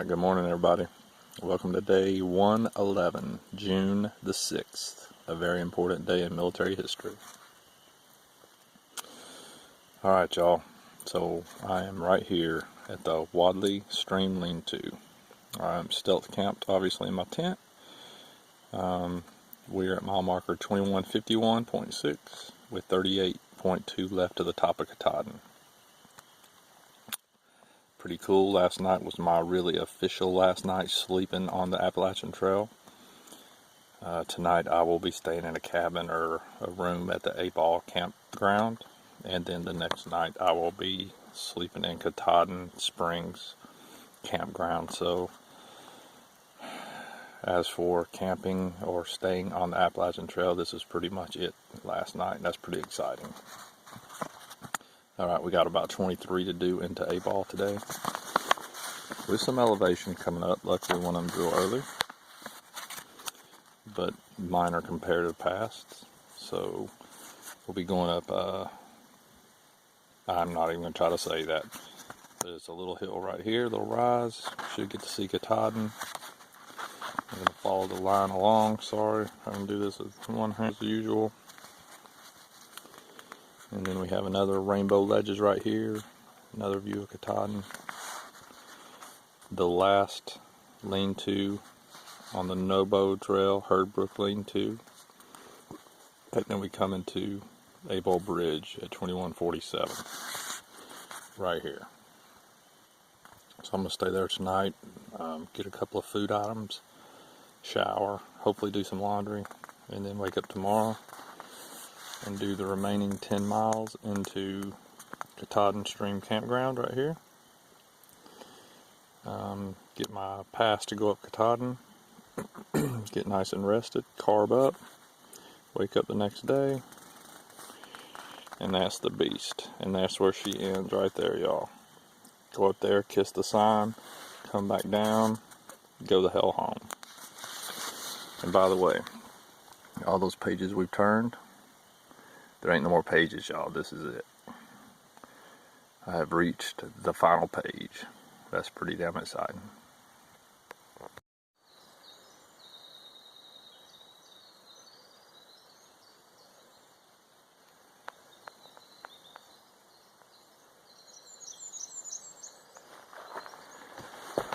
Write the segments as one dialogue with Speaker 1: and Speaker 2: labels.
Speaker 1: Alright, good morning everybody. Welcome to day 111, June the 6th, a very important day in military history. Alright y'all, so I am right here at the Wadley Stream Lean-To. I'm stealth camped obviously in my tent. We are at mile marker 2151.6 with 38.2 left to the top of Katahdin. Pretty cool. Last night was my really official last night sleeping on the Appalachian Trail. Tonight I will be staying in a cabin or a room at the A-Ball campground, and then the next night I will be sleeping in Katahdin Springs campground. So as for camping or staying on the Appalachian Trail, this is pretty much it last night. That's pretty exciting. Alright, we got about 23 to do into A-Ball today, with some elevation coming up. Luckily one of them drew early, but mine are comparative pasts, so we'll be going up, I'm not even going to try to say that, but it's a little hill right here, little rise. Should get to see Katahdin. I'm going to follow the line along. Sorry, I'm going to do this with one hand as usual. And then we have another rainbow ledges right here, another view of Katahdin. The last lean-to on the Nobo Trail, Herdbrook Lean-To. And then we come into A-Ball Bridge at 2147, right here. So I'm going to stay there tonight, get a couple of food items, shower, hopefully do some laundry, and then wake up tomorrow and do the remaining 10 miles into Katahdin Stream Campground right here. Get my pass to go up Katahdin, get nice and rested, carb up, wake up the next day, and that's the beast. And that's where she ends right there, y'all. Go up there, kiss the sign, come back down, go the hell home. And by the way, all those pages we've turned, there ain't no more pages, y'all. This is it. I have reached the final page. That's pretty damn exciting.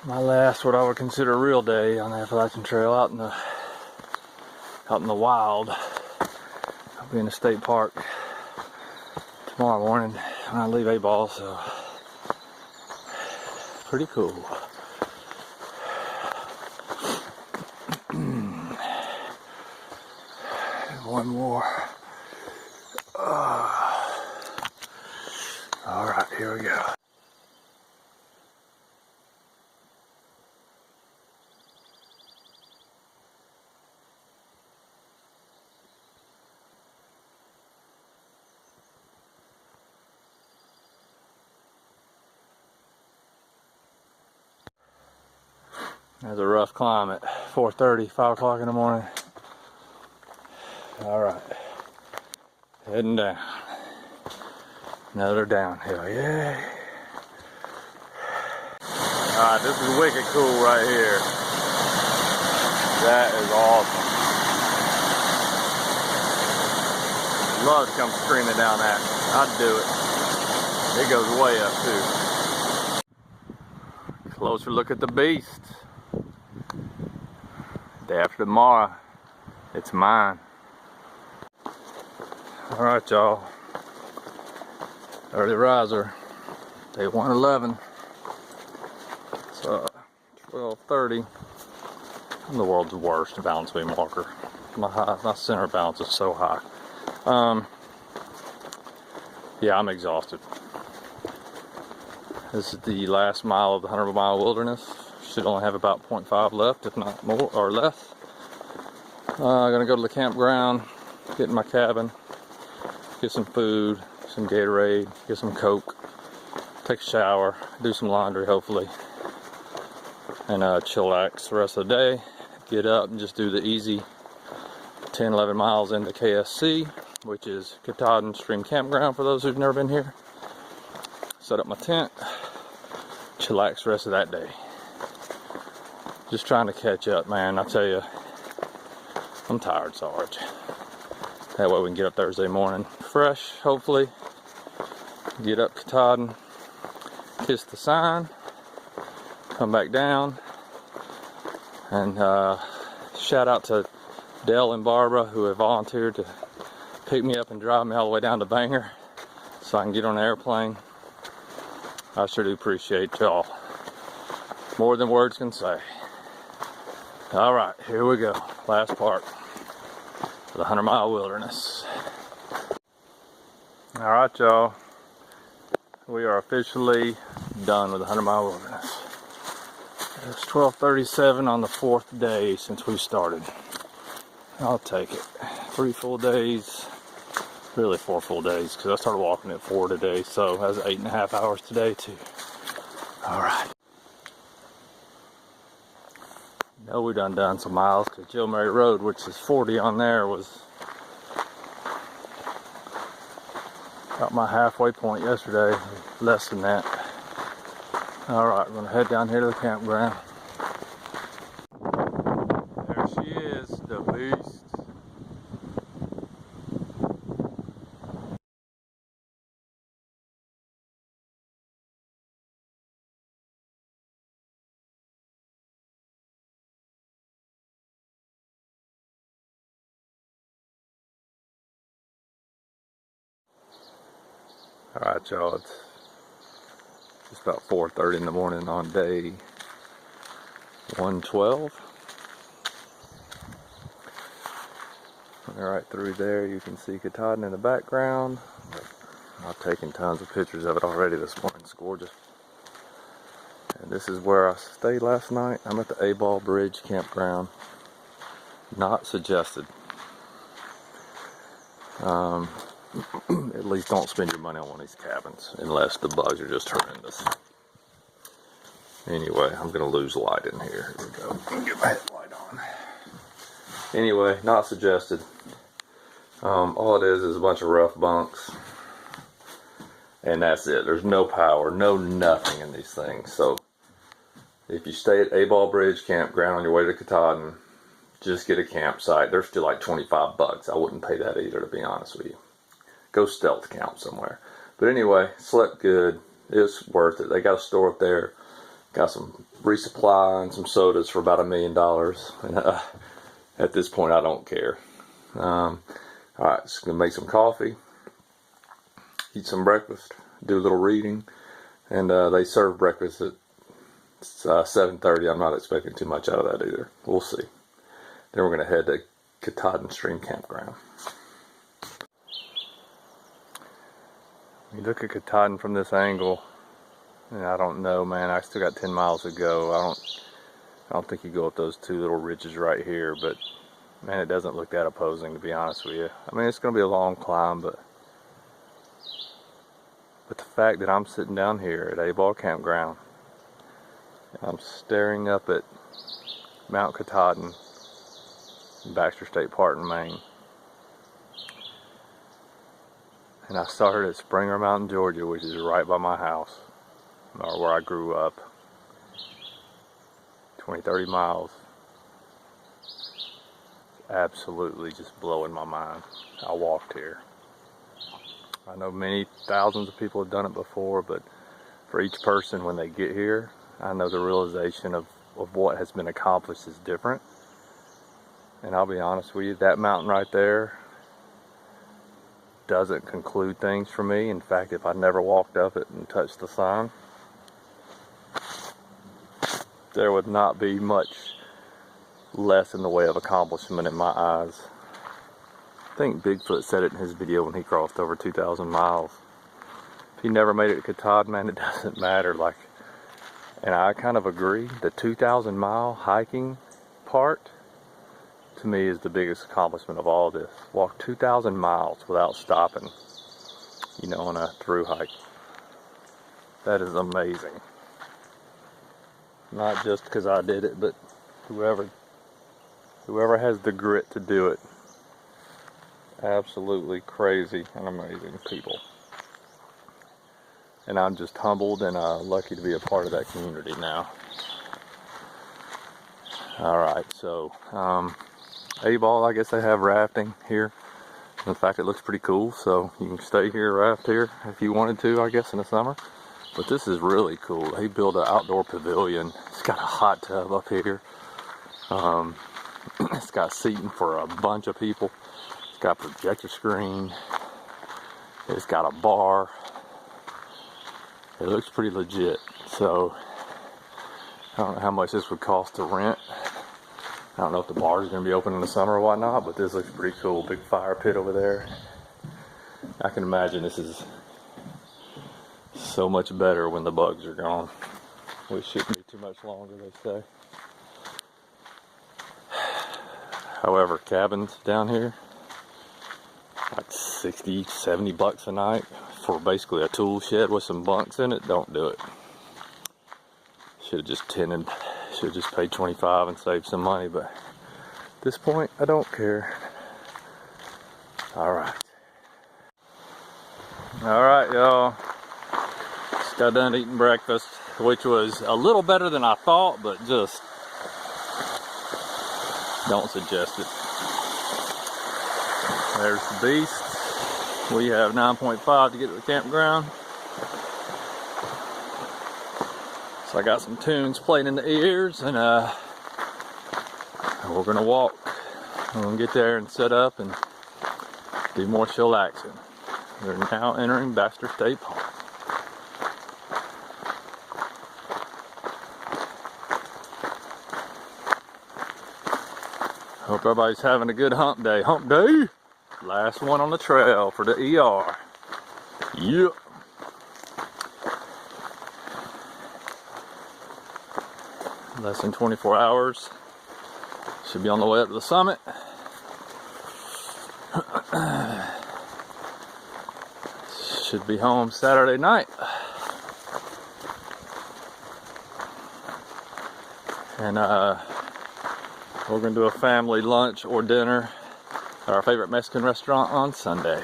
Speaker 1: My last, what I would consider a real day on the Appalachian Trail, out in the wild. I'll be in a state park tomorrow morning when I leave A-Ball, so pretty cool. One more. Alright, here we go. There's a rough climb at 4:30, 5 o'clock in the morning. Alright, heading down. Another downhill, yay. Alright, this is wicked cool right here. That is awesome. Love to come screaming down that. I'd do it. It goes way up too. Closer look at the beast. Day after tomorrow, it's mine. Alright y'all, early riser, day 111. It's 12:30. I'm the world's worst balance beam walker. My center of balance is so high. Yeah, I'm exhausted. This is the last mile of the 100-mile wilderness. Should only have about 0.5 left, if not more or less. Gonna go to the campground, get in my cabin, get some food, some Gatorade, get some Coke, take a shower, do some laundry hopefully, and chillax the rest of the day. Get up and just do the easy 10-11 miles into KSC, which is Katahdin Stream Campground for those who've never been here. Set up my tent, chillax the rest of that day. Just trying to catch up, man. I tell you, I'm tired, Sarge. That way we can get up Thursday morning fresh, hopefully. Get up Katahdin, kiss the sign, come back down, and shout out to Dell and Barbara who have volunteered to pick me up and drive me all the way down to Bangor so I can get on an airplane. I sure do appreciate y'all. More than words can say. Alright, here we go. Last part of the 100-mile wilderness. Alright, y'all. We are officially done with the 100-mile wilderness. It's 12:37 on the 4th day since we started. I'll take it. 3 full days. Really 4 full days, because I started walking at 4 today, so that was 8.5 hours today too. Alright. Know we done some miles, because Joe Mary Road, which is 40 on there, was about my halfway point yesterday. Less than that. Alright, we're going to head down here to the campground. There she is, the beast. Alright, y'all, it's about 4:30 in the morning on day 112. Right through there, you can see Katahdin in the background. I've taken tons of pictures of it already this morning. It's gorgeous. And this is where I stayed last night. I'm at the A-Ball Bridge campground. Not suggested. At least don't spend your money on one of these cabins unless the bugs are just horrendous. Anyway, I'm going to lose light in here. Here we go. Get my headlight on. Anyway, not suggested. All it is a bunch of rough bunks. And that's it. There's no power, no nothing in these things. So if you stay at A-Ball Bridge campground on your way to Katahdin, just get a campsite. They're still like $25. I wouldn't pay that either, to be honest with you. Go stealth camp somewhere. But anyway, slept good. It's worth it. They got a store up there. Got some resupply and some sodas for about $1 million. And at this point, I don't care. Alright, just going to make some coffee. Eat some breakfast. Do a little reading. And they serve breakfast at 7:30. I'm not expecting too much out of that either. We'll see. Then we're going to head to Katahdin Stream Campground. You look at Katahdin from this angle, and I don't know, man. I still got 10 miles to go. I don't think you go up those 2 little ridges right here, but man, it doesn't look that opposing, to be honest with you. I mean, it's going to be a long climb, but the fact that I'm sitting down here at A-Ball Campground, and I'm staring up at Mount Katahdin, Baxter State Park in Maine. And I started at Springer Mountain, Georgia, which is right by my house, or where I grew up. 20-30 miles. Absolutely just blowing my mind. I walked here. I know many thousands of people have done it before, but for each person when they get here, I know the realization of what has been accomplished is different. And I'll be honest with you, that mountain right there doesn't conclude things for me. In fact, if I never walked up it and touched the sign, there would not be much less in the way of accomplishment in my eyes. I think Bigfoot said it in his video when he crossed over 2,000 miles. If he never made it to Katahdin, man, it doesn't matter. And I kind of agree. The 2,000 mile hiking part, to me, is the biggest accomplishment of all this. Walk 2,000 miles without stopping, on a through hike. That is amazing. Not just because I did it, but whoever has the grit to do it. Absolutely crazy and amazing people. And I'm just humbled and lucky to be a part of that community now. Alright, so A-Ball, I guess they have rafting here. In fact, it looks pretty cool, so you can stay here, raft here if you wanted to, I guess, in the summer. But this is really cool. They built an outdoor pavilion. It's got a hot tub up here. It's got seating for a bunch of people. It's got a projector screen. It's got a bar. It looks pretty legit. So I don't know how much this would cost to rent. I don't know if the bar is going to be open in the summer or whatnot, but this looks pretty cool. Big fire pit over there. I can imagine this is so much better when the bugs are gone. We shouldn't be too much longer, they say. However, cabins down here, like 60, 70 bucks a night for basically a tool shed with some bunks in it. Don't do it. Should have just paid 25 and saved some money, but at this point I don't care. Alright, y'all, just got done eating breakfast, which was a little better than I thought, but just don't suggest it. There's the beast. We have 9.5 to get to the campground. So I got some tunes playing in the ears, and we're gonna walk. We're gonna get there and set up and do more chillaxing. We're now entering Baxter State Park. Hope everybody's having a good hump day. Hump day! Last one on the trail for the ER. Yep. Less than 24 hours. Should be on the way up to the summit. Should be home Saturday night. And we're gonna do a family lunch or dinner at our favorite Mexican restaurant on Sunday.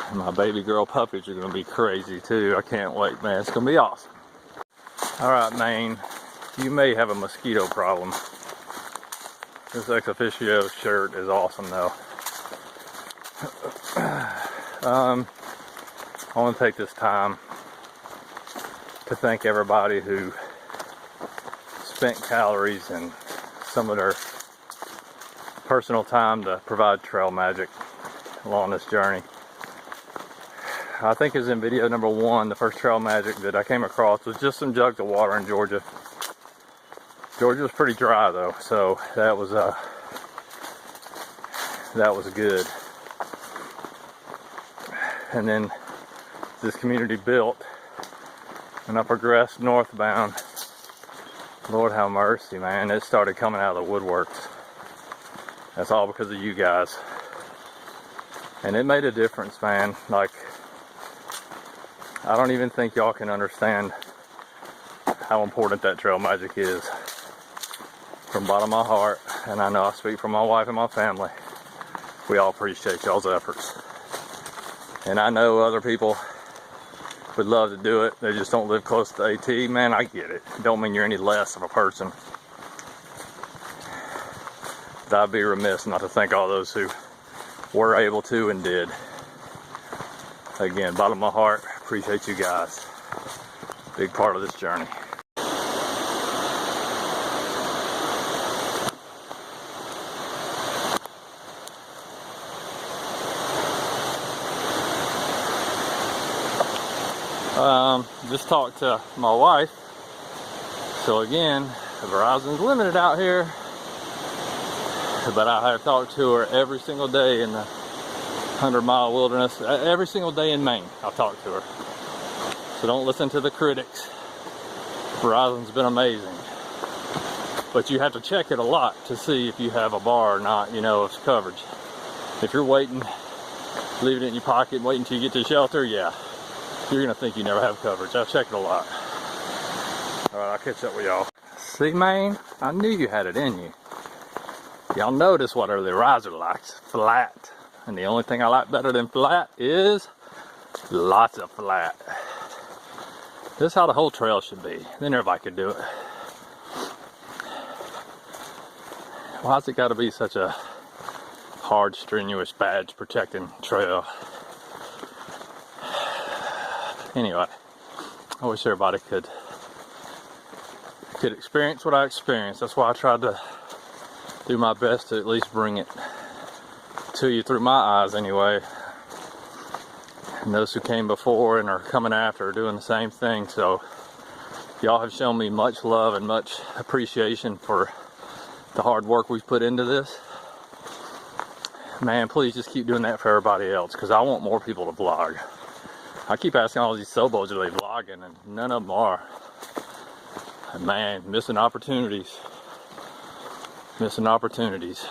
Speaker 1: And my baby girl puppies are gonna be crazy too. I can't wait, man. It's gonna be awesome. Alright, Maine, you may have a mosquito problem. This ex officio shirt is awesome though. I want to take this time to thank everybody who spent calories and some of their personal time to provide trail magic along this journey. I think it was in video number 1, the first trail magic that I came across was just some jugs of water in Georgia. Georgia was pretty dry though, so that was good. And then this community built, and I progressed northbound. Lord have mercy, man, it started coming out of the woodworks. That's all because of you guys. And it made a difference, man. Like, I don't even think y'all can understand how important that trail magic is. From the bottom of my heart, and I know I speak for my wife and my family, we all appreciate y'all's efforts. And I know other people would love to do it, they just don't live close to AT. Man, I get it. Don't mean you're any less of a person. But I'd be remiss not to thank all those who were able to and did. Again, bottom of my heart, appreciate you guys. Big part of this journey. Just talked to my wife. So again, Verizon's limited out here, but I have talked to her every single day in the 100-mile wilderness. Every single day in Maine, I've talked to her. So don't listen to the critics. Verizon's been amazing. But you have to check it a lot to see if you have a bar or not, you know, of coverage. If you're waiting, leaving it in your pocket, waiting until you get to the shelter, yeah, you're gonna think you never have coverage. I've checked it a lot. Alright, I'll catch up with y'all. See, man, I knew you had it in you. Y'all notice what early riser likes, flat. And the only thing I like better than flat is lots of flat. This is how the whole trail should be. Then everybody could do it. Why's it got to be such a hard, strenuous, badge protecting trail? Anyway, I wish everybody could experience what I experienced. That's why I tried to do my best to at least bring it to you through my eyes anyway. And those who came before and are coming after are doing the same thing. So y'all have shown me much love and much appreciation for the hard work we've put into this. Man, please just keep doing that for everybody else, because I want more people to vlog. I keep asking all these Sobos, are they vlogging? And none of them are. And man, missing opportunities. Missing opportunities.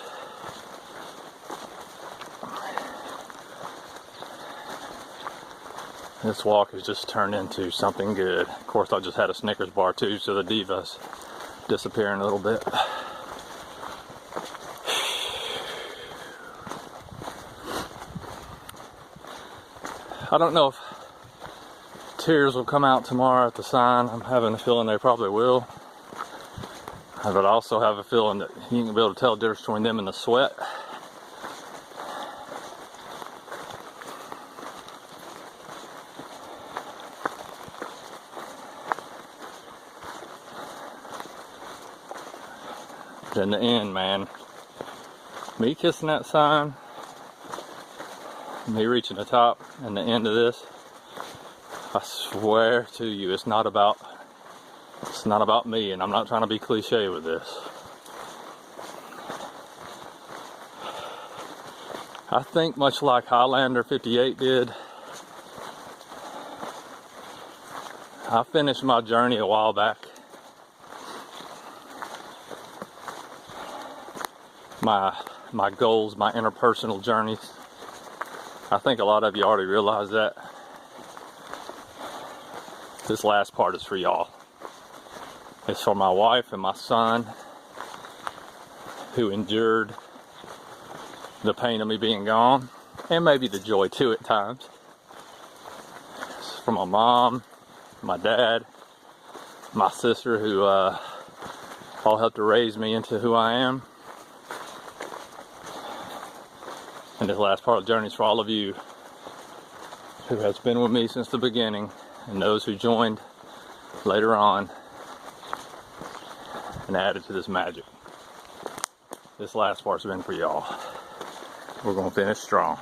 Speaker 1: This walk has just turned into something good. Of course, I just had a Snickers bar too, so the diva's disappearing a little bit. I don't know if tears will come out tomorrow at the sign. I'm having a feeling they probably will. But I also have a feeling that you ain't gonna be able to tell the difference between them and the sweat. But in the end, man, me kissing that sign, me reaching the top and the end of this, I swear to you, it's not about me, and I'm not trying to be cliche with this. I think much like Highlander 58 did, I finished my journey a while back. My goals, my interpersonal journeys. I think a lot of you already realize that. This last part is for y'all. It's for my wife and my son, who endured the pain of me being gone, and maybe the joy too at times. It's for my mom, my dad, my sister, who all helped to raise me into who I am. And this last part of the journey is for all of you who has been with me since the beginning, and those who joined later on and added to this magic. This last part's been for y'all. We're gonna finish strong.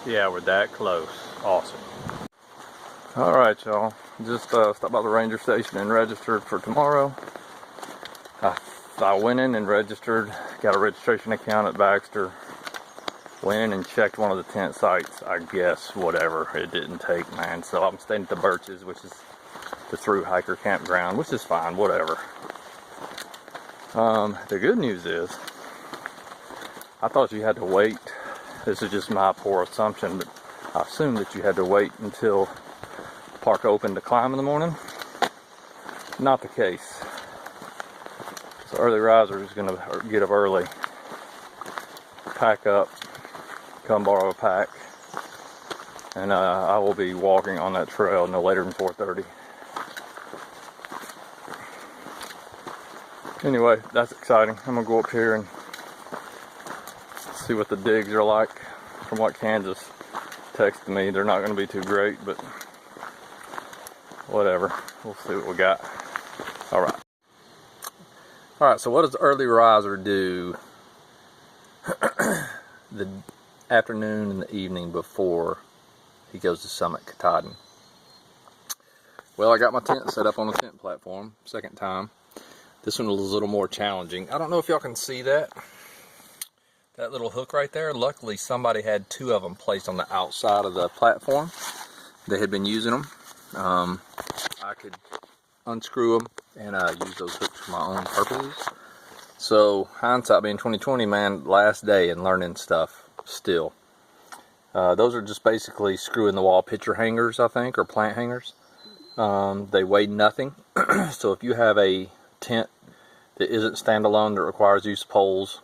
Speaker 1: Yeah, we're that close. Awesome. All right, y'all. Just stopped by the ranger station and registered for tomorrow. I went in and registered, got a registration account at Baxter. Went in and checked one of the tent sites. I guess whatever, it didn't take, man. So I'm staying at the Birches, which is the Thru hiker campground, which is fine, whatever. The good news is, I thought you had to wait. This is just my poor assumption, but I assumed that you had to wait until park opened to climb in the morning. Not the case. So early riser is gonna get up early, pack up, come borrow a pack, and I will be walking on that trail no later than 4:30. Anyway, that's exciting. I'm gonna go up here and see what the digs are like. From what Kansas texted me, they're not gonna be too great, but whatever. We'll see what we got. All right, so what does the early riser do the afternoon and the evening before he goes to summit Katahdin? Well, I got my tent set up on the tent platform, second time. This one was a little more challenging. I don't know if y'all can see that little hook right there. Luckily, somebody had two of them placed on the outside of the platform. They had been using them. I could unscrew them and use those hooks for my own purposes. So hindsight being 2020, man, last day and learning stuff still. Those are just basically screw in the wall picture hangers, I think, or plant hangers. They weigh nothing. So if you have a tent that isn't standalone, that requires use of poles,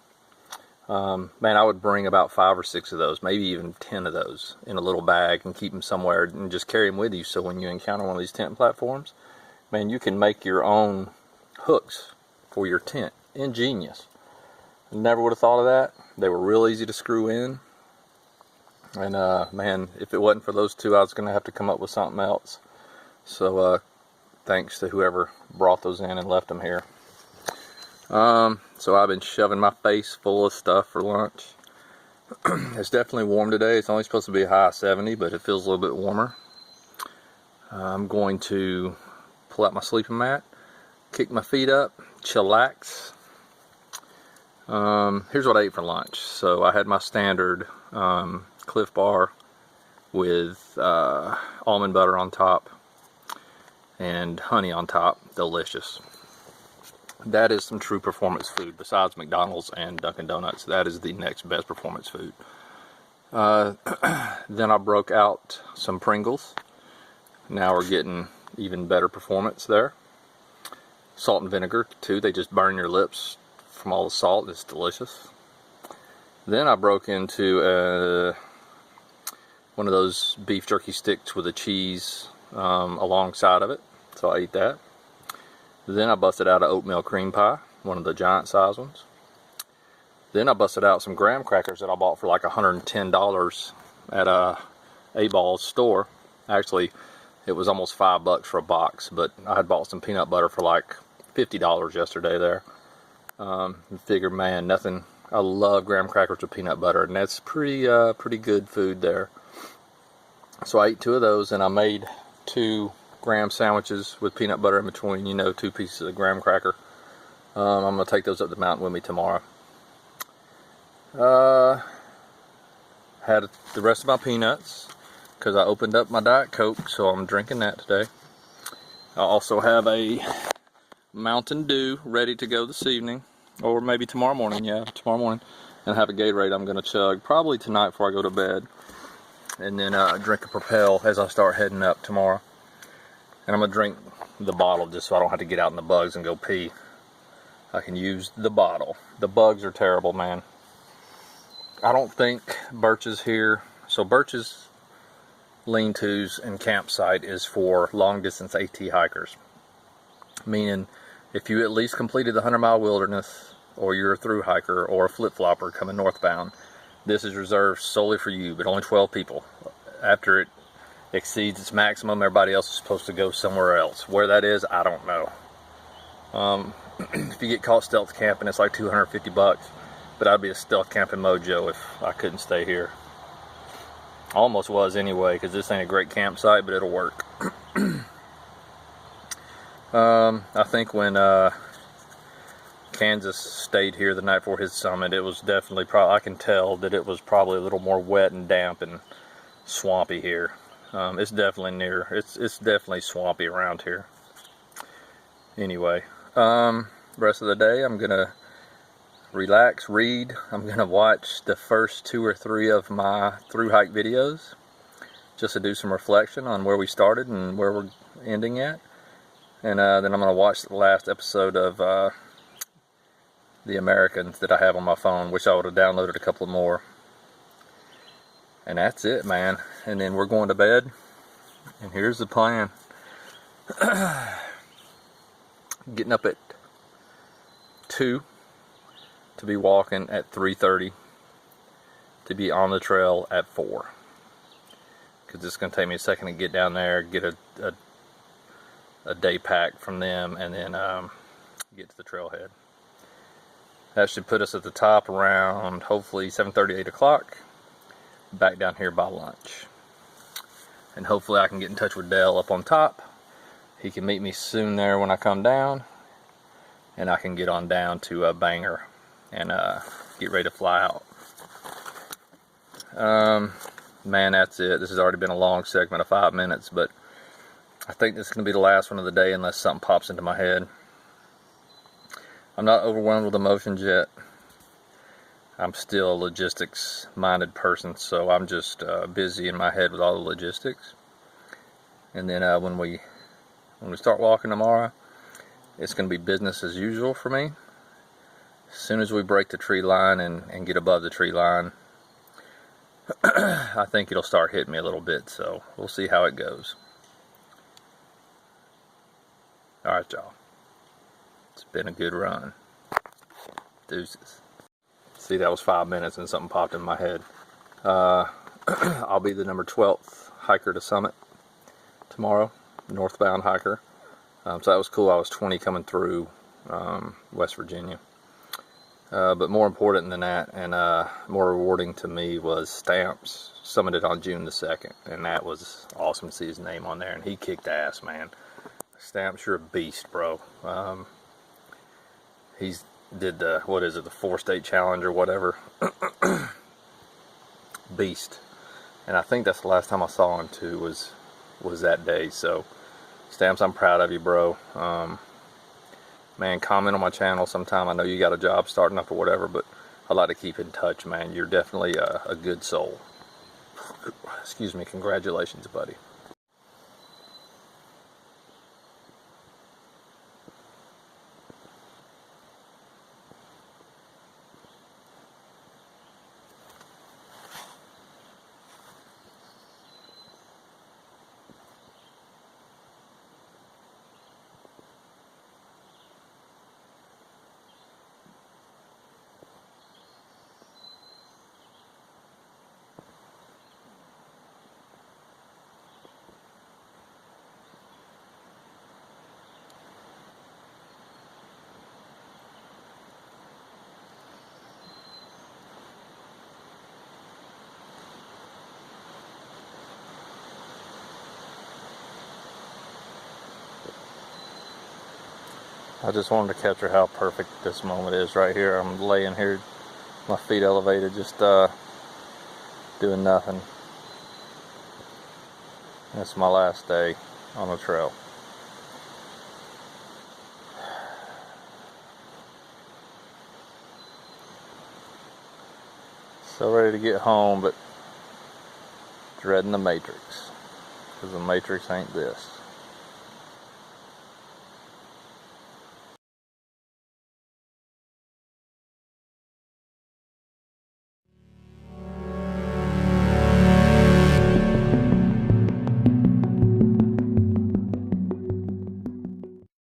Speaker 1: Man, I would bring about 5 or 6 of those, maybe even 10 of those in a little bag and keep them somewhere and just carry them with you. So when you encounter one of these tent platforms, man, you can make your own hooks for your tent. Ingenious. Never would have thought of that. They were real easy to screw in. And man, if it wasn't for those two, I was going to have to come up with something else. So thanks to whoever brought those in and left them here. So I've been shoving my face full of stuff for lunch. It's definitely warm today. It's only supposed to be a high of 70, but it feels a little bit warmer. I'm going to pull out my sleeping mat, kick my feet up, chillax. Here's what I ate for lunch. So I had my standard Cliff Bar with almond butter on top and honey on top. Delicious. That is some true performance food. Besides McDonald's and Dunkin' Donuts, that is the next best performance food. Then I broke out some Pringles. Now we're getting even better performance there. Salt and vinegar too. They just burn your lips from all the salt. It's delicious. Then I broke into one of those beef jerky sticks with a cheese alongside of it. So I ate that. Then I busted out an oatmeal cream pie, one of the giant size ones. Then I busted out some graham crackers that I bought for like $110 at a A-Ball's store. Actually, it was almost $5 for a box, but I had bought some peanut butter for like $50 yesterday there. Figured, man, nothing. I love graham crackers with peanut butter, and that's pretty good food there. So I ate 2 of those, and I made 2 graham sandwiches with peanut butter in between, 2 pieces of graham cracker. I'm going to take those up the mountain with me tomorrow. Had the rest of my peanuts because I opened up my Diet Coke, so I'm drinking that today. I also have a Mountain Dew ready to go this evening, or maybe tomorrow morning. Yeah, tomorrow morning. And I have a Gatorade I'm going to chug probably tonight before I go to bed. And then drink a Propel as I start heading up tomorrow. And I'm going to drink the bottle just so I don't have to get out in the bugs and go pee. I can use the bottle. The bugs are terrible, man. I don't think Birch's here. So Birch's lean-tos and campsite is for long-distance AT hikers. Meaning, if you at least completed the 100-mile wilderness, or you're a through hiker, or a flip-flopper coming northbound, this is reserved solely for you, but only 12 people. After it exceeds its maximum, everybody else is supposed to go somewhere else. Where that is, I don't know. If you get caught stealth camping, it's like $250, but I'd be a stealth camping mojo if I couldn't stay here. Almost was anyway, because this ain't a great campsite, but it'll work. I think when Kansas stayed here the night before his summit, it was definitely, I can tell that it was probably a little more wet and damp and swampy here. It's definitely it's definitely swampy around here. Anyway, rest of the day I'm gonna relax, read. I'm gonna watch the first 2 or 3 of my through hike videos just to do some reflection on where we started and where we're ending at. And then I'm gonna watch the last episode of The Americans that I have on my phone. Wish I would have downloaded a couple more. And that's it, man. And then we're going to bed. And here's the plan. Getting up at 2 to be walking at 3:30 to be on the trail at 4. Because it's going to take me a second to get down there, get a day pack from them, and then get to the trailhead. That should put us at the top around hopefully 7:30, 8 o'clock. Back down here by lunch. And hopefully I can get in touch with Dale up on top. He can meet me soon there when I come down. And I can get on down to Bangor and get ready to fly out. Man, that's it. This has already been a long segment of 5 minutes, but I think this is going to be the last one of the day unless something pops into my head. I'm not overwhelmed with emotions yet. I'm still a logistics-minded person, so I'm just busy in my head with all the logistics. And then when we start walking tomorrow, it's going to be business as usual for me. As soon as we break the tree line and get above the tree line, I think it'll start hitting me a little bit, so we'll see how it goes. Alright, y'all. It's been a good run. Deuces. See, that was 5 minutes and something popped in my head. I'll be the number 12th hiker to summit tomorrow, northbound hiker. So that was cool. I was 20 coming through West Virginia. But more important than that, and more rewarding to me, was Stamps summited on June the 2nd, and that was awesome to see his name on there, and he kicked ass, man. Stamps, you're a beast, bro. He's did the, what is it, the 4-state challenge or whatever. Beast. And I think that's the last time I saw him too, was that day. So Stamps, I'm proud of you, bro. Man, comment on my channel sometime. I know you got a job starting up or whatever, but I'd like to keep in touch, man. You're definitely a good soul. Excuse me. Congratulations, buddy. I just wanted to capture how perfect this moment is right here. I'm laying here, my feet elevated, just doing nothing. It's my last day on the trail. So ready to get home, but dreading the Matrix, because the Matrix ain't this.